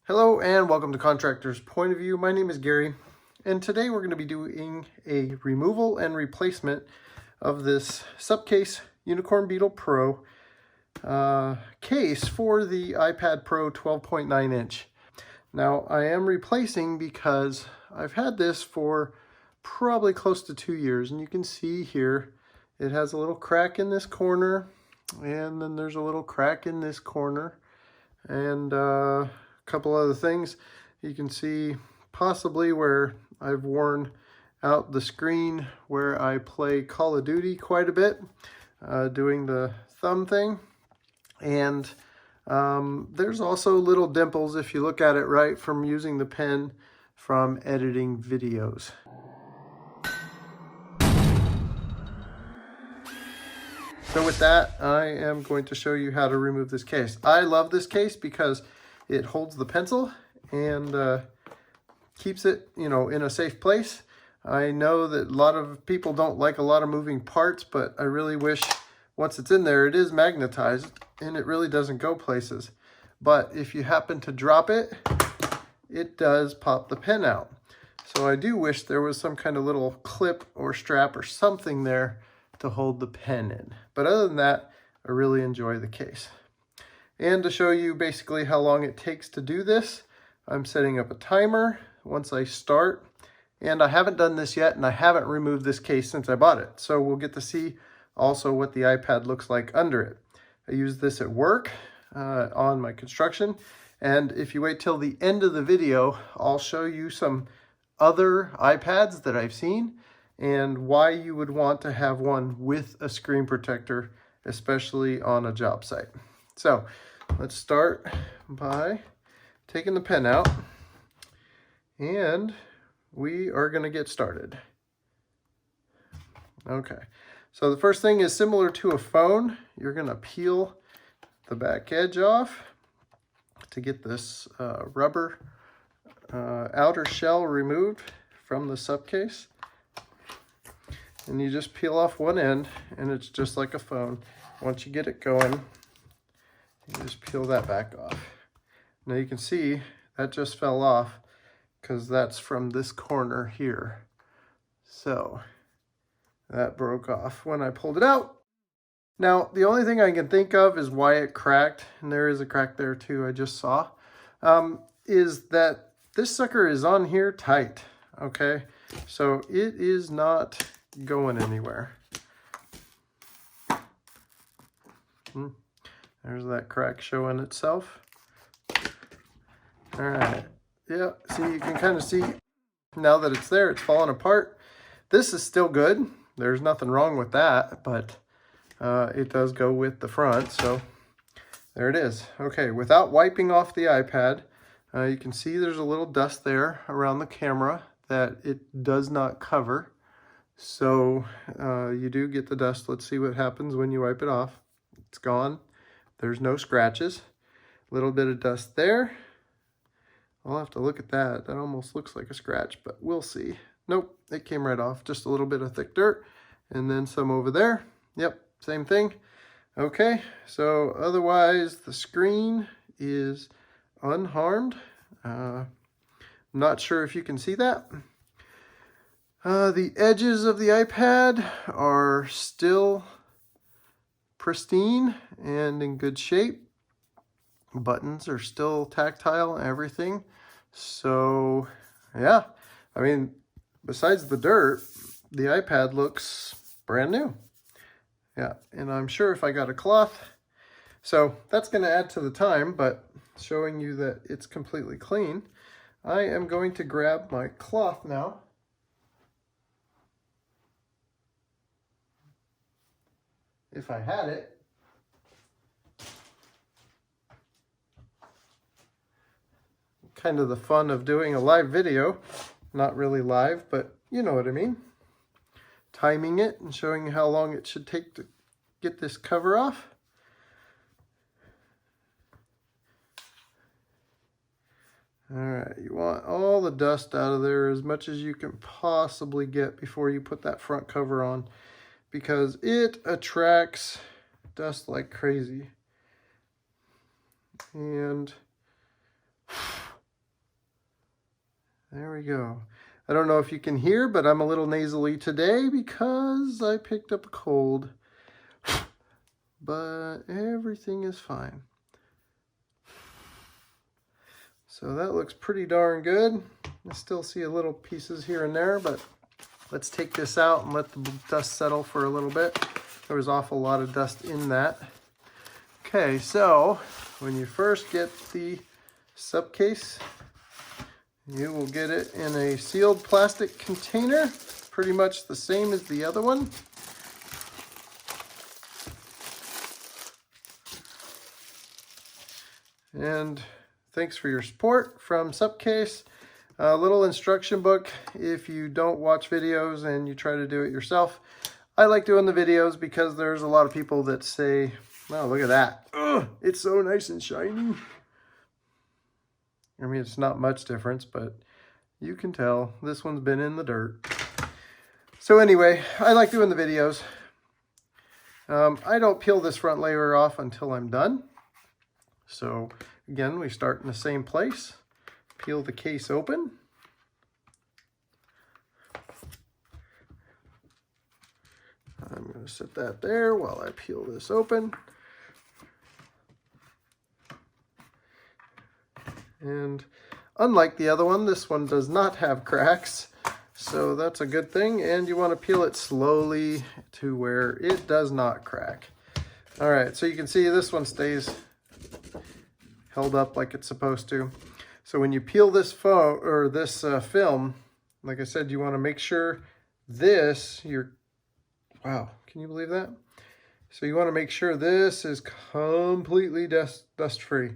Hello and welcome to Contractor's Point of View. My name is Gary, and today we're going to be doing a removal and replacement of this Supcase Unicorn Beetle Pro case for the iPad Pro 12.9 inch. Now I am replacing because I've had this for probably close to 2 years, and you can see here it has a little crack in this corner, and then there's a little crack in this corner, and couple other things. You can see possibly where I've worn out the screen where I play Call of Duty quite a bit, doing the thumb thing. And there's also little dimples if you look at it right from using the pen from editing videos. So with that, I am going to show you how to remove this case. I love this case because it holds the pencil and keeps it, in a safe place. I know that a lot of people don't like a lot of moving parts, but I really wish once it's in there, it is magnetized and it really doesn't go places. But if you happen to drop it, it does pop the pen out. So I do wish there was some kind of little clip or strap or something there to hold the pen in. But other than that, I really enjoy the case. And to show you basically how long it takes to do this, I'm setting up a timer once I start. And I haven't done this yet, and I haven't removed this case since I bought it. So we'll get to see also what the iPad looks like under it. I use this at work on my construction. And if you wait till the end of the video, I'll show you some other iPads that I've seen and why you would want to have one with a screen protector, especially on a job site. So let's start by taking the pen out, and we are going to get started. Okay, so the first thing is similar to a phone. You're going to peel the back edge off to get this rubber outer shell removed from the Supcase. And you just peel off one end, and it's just like a phone. Once you get it going, you just peel that back off. Now you can see that just fell off because that's from this corner here. So that broke off when I pulled it out. Now the only thing I can think of is why it cracked, and there is a crack there too I just saw, is that this sucker is on here tight, okay? So it is not going anywhere. There's that crack showing itself. All right, yeah, see, you can kind of see now that it's there, it's falling apart. This is still good. There's nothing wrong with that, but it does go with the front, so there it is. Okay, without wiping off the iPad, you can see there's a little dust there around the camera that it does not cover. So you do get the dust. Let's see what happens when you wipe it off. It's gone. There's no scratches. A little bit of dust there. I'll have to look at that. That almost looks like a scratch, but we'll see. Nope, it came right off. Just a little bit of thick dirt, and then some over there. Yep, same thing. Okay, so otherwise the screen is unharmed. Not sure if you can see that. The edges of the iPad are still pristine and in good shape. Buttons are still tactile and everything. So, yeah, I mean, besides the dirt, the iPad looks brand new. Yeah, and I'm sure if I got a cloth, so that's going to add to the time, but showing you that it's completely clean, I am going to grab my cloth now. If I had it. Kind of the fun of doing a live video. Not really live, but you know what I mean. Timing it and showing you how long it should take to get this cover off. All right, you want all the dust out of there as much as you can possibly get before you put that front cover on, because it attracts dust like crazy. And There we go. I don't know if you can hear, but I'm a little nasally today because I picked up a cold. But everything is fine. So that looks pretty darn good. I still see a little pieces here and there, but let's take this out and let the dust settle for a little bit. There was an awful lot of dust in that. Okay, so when you first get the Supcase, you will get it in a sealed plastic container, pretty much the same as the other one. And thanks for your support from Supcase. A little instruction book if you don't watch videos and you try to do it yourself. I like doing the videos because there's a lot of people that say, oh, look at that. Ugh, it's so nice and shiny. I mean, it's not much difference, but you can tell this one's been in the dirt. So anyway, I like doing the videos. I don't peel this front layer off until I'm done. So again, we start in the same place. Peel the case open. I'm going to set that there while I peel this open. And unlike the other one, this one does not have cracks. So that's a good thing. And you want to peel it slowly to where it does not crack. All right, so you can see this one stays held up like it's supposed to. So when you peel this film, like I said, you want to make sure wow, can you believe that? So you want to make sure this is completely dust free.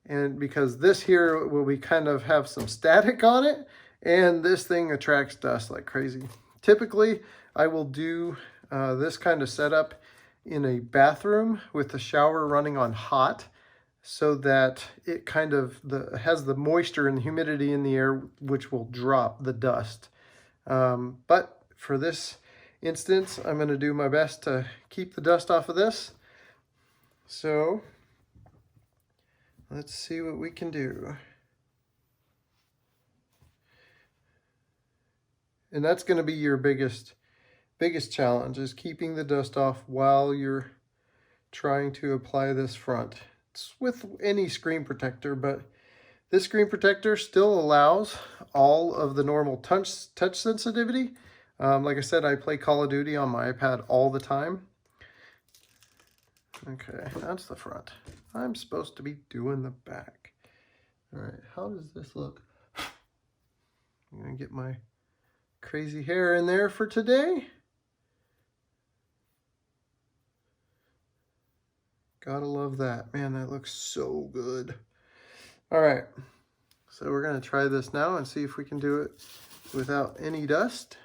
And because this here will be kind of have some static on it, and this thing attracts dust like crazy. Typically, I will do this kind of setup in a bathroom with the shower running on hot, so that it kind of has the moisture and humidity in the air, which will drop the dust. But for this instance, I'm going to do my best to keep the dust off of this. So let's see what we can do. And that's going to be your biggest challenge, is keeping the dust off while you're trying to apply this front. It's with any screen protector, but this screen protector still allows all of the normal touch sensitivity. Like I said, I play Call of Duty on my iPad all the time. Okay, that's the front. I'm supposed to be doing the back. All right, how does this look? I'm gonna get my crazy hair in there for today. Gotta love that. Man, that looks so good. All right, so we're gonna try this now and see if we can do it without any dust.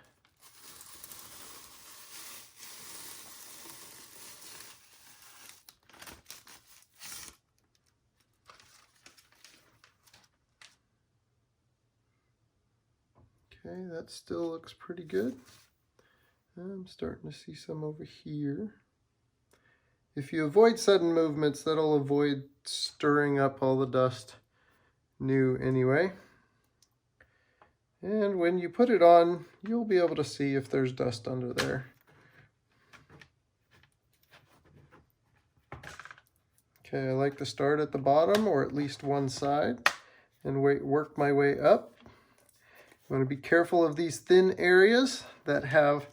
Okay, that still looks pretty good. I'm starting to see some over here. If you avoid sudden movements, that'll avoid stirring up all the dust new anyway. And when you put it on, you'll be able to see if there's dust under there. Okay, I like to start at the bottom, or at least one side, and work my way up. You want to be careful of these thin areas that have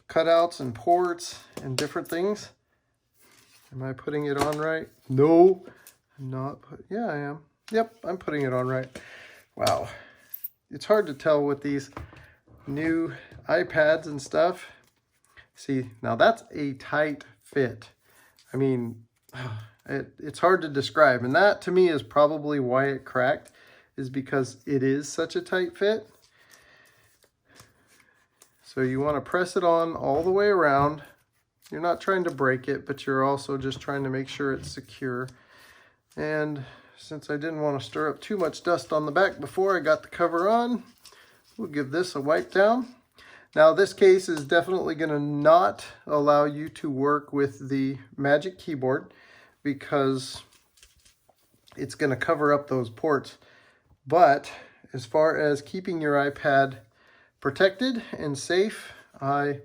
cutouts and ports and different things. Am I putting it on right? No, I'm not. Yeah, I am. Yep, I'm putting it on right. Wow. It's hard to tell with these new iPads and stuff. See, now that's a tight fit. I mean, it's hard to describe. And that, to me, is probably why it cracked, is because it is such a tight fit. So you want to press it on all the way around. You're not trying to break it, but you're also just trying to make sure it's secure. And since I didn't want to stir up too much dust on the back before I got the cover on, we'll give this a wipe down. Now this case is definitely going to not allow you to work with the Magic Keyboard because it's going to cover up those ports. But as far as keeping your iPad protected and safe, I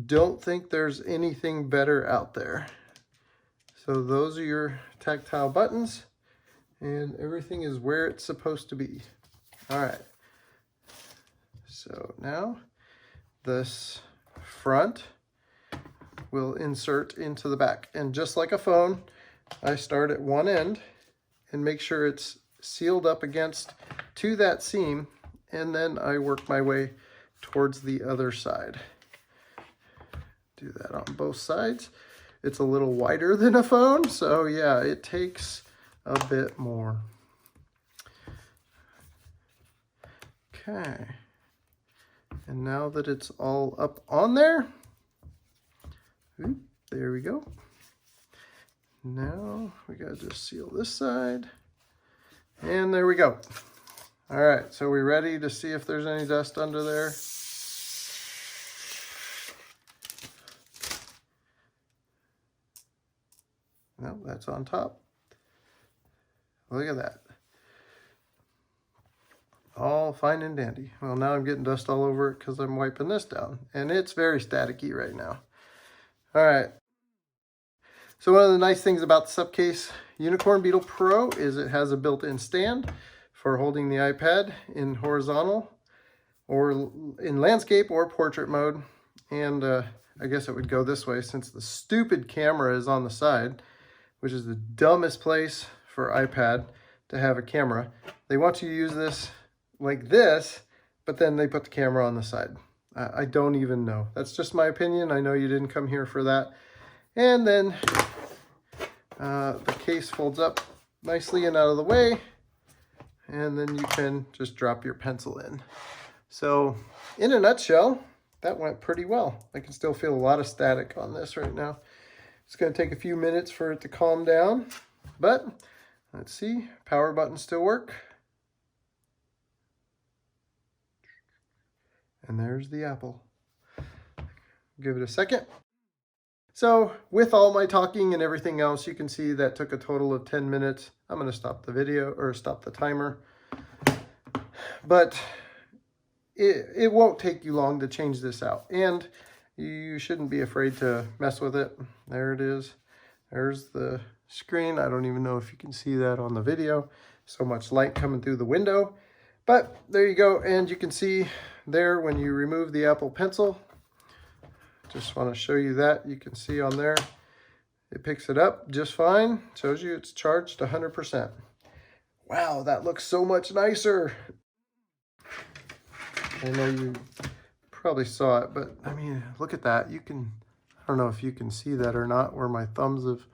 don't think there's anything better out there. So those are your tactile buttons, and everything is where it's supposed to be. All right. So now this front will insert into the back. And just like a phone, I start at one end and make sure it's sealed up against to that seam, and then I work my way towards the other side. Do that on both sides. It's a little wider than a phone, so yeah, it takes a bit more. Okay. And now that it's all up on there, there we go. Now we gotta just seal this side. And there we go. All right, so we're ready to see if there's any dust under there. No, that's on top. Look at that. All fine and dandy. Well, now I'm getting dust all over it because I'm wiping this down. And it's very staticky right now. All right. So one of the nice things about the Supcase Unicorn Beetle Pro is it has a built-in stand for holding the iPad in horizontal or in landscape or portrait mode. And I guess it would go this way since the stupid camera is on the side, which is the dumbest place for iPad to have a camera. They want you to use this like this, but then they put the camera on the side. I don't even know. That's just my opinion. I know you didn't come here for that. And then the case folds up nicely and out of the way, and then you can just drop your pencil in. So in a nutshell, that went pretty well. I can still feel a lot of static on this right now. It's going to take a few minutes for it to calm down, but let's see, power buttons still work. And there's the apple. Give it a second. So with all my talking and everything else, you can see that took a total of 10 minutes. I'm going to stop the video or stop the timer. But it won't take you long to change this out. And you shouldn't be afraid to mess with it. There it is. There's the screen. I don't even know if you can see that on the video. So much light coming through the window. But there you go. And you can see there when you remove the Apple Pencil. Just want to show you that. You can see on there, it picks it up just fine. Shows you it's charged 100%. Wow, that looks so much nicer. I know you probably saw it, but I mean, look at that. You can, I don't know if you can see that or not, where my thumbs have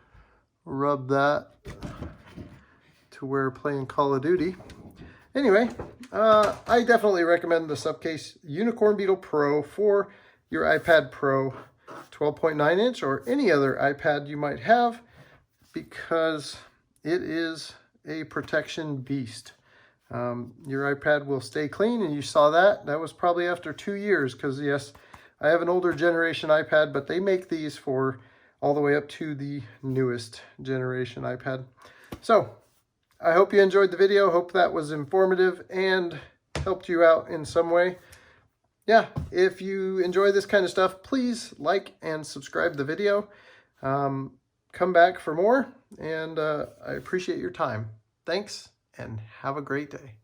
rubbed that to where playing Call of Duty. Anyway, I definitely recommend the Supcase Unicorn Beetle Pro for your iPad Pro 12.9 inch or any other iPad you might have, because it is a protection beast. Your iPad will stay clean, and you saw that. That was probably after 2 years, because yes, I have an older generation iPad, but they make these for all the way up to the newest generation iPad. So I hope you enjoyed the video. Hope that was informative and helped you out in some way. Yeah, if you enjoy this kind of stuff, please like and subscribe the video. Come back for more, and I appreciate your time. Thanks, and have a great day.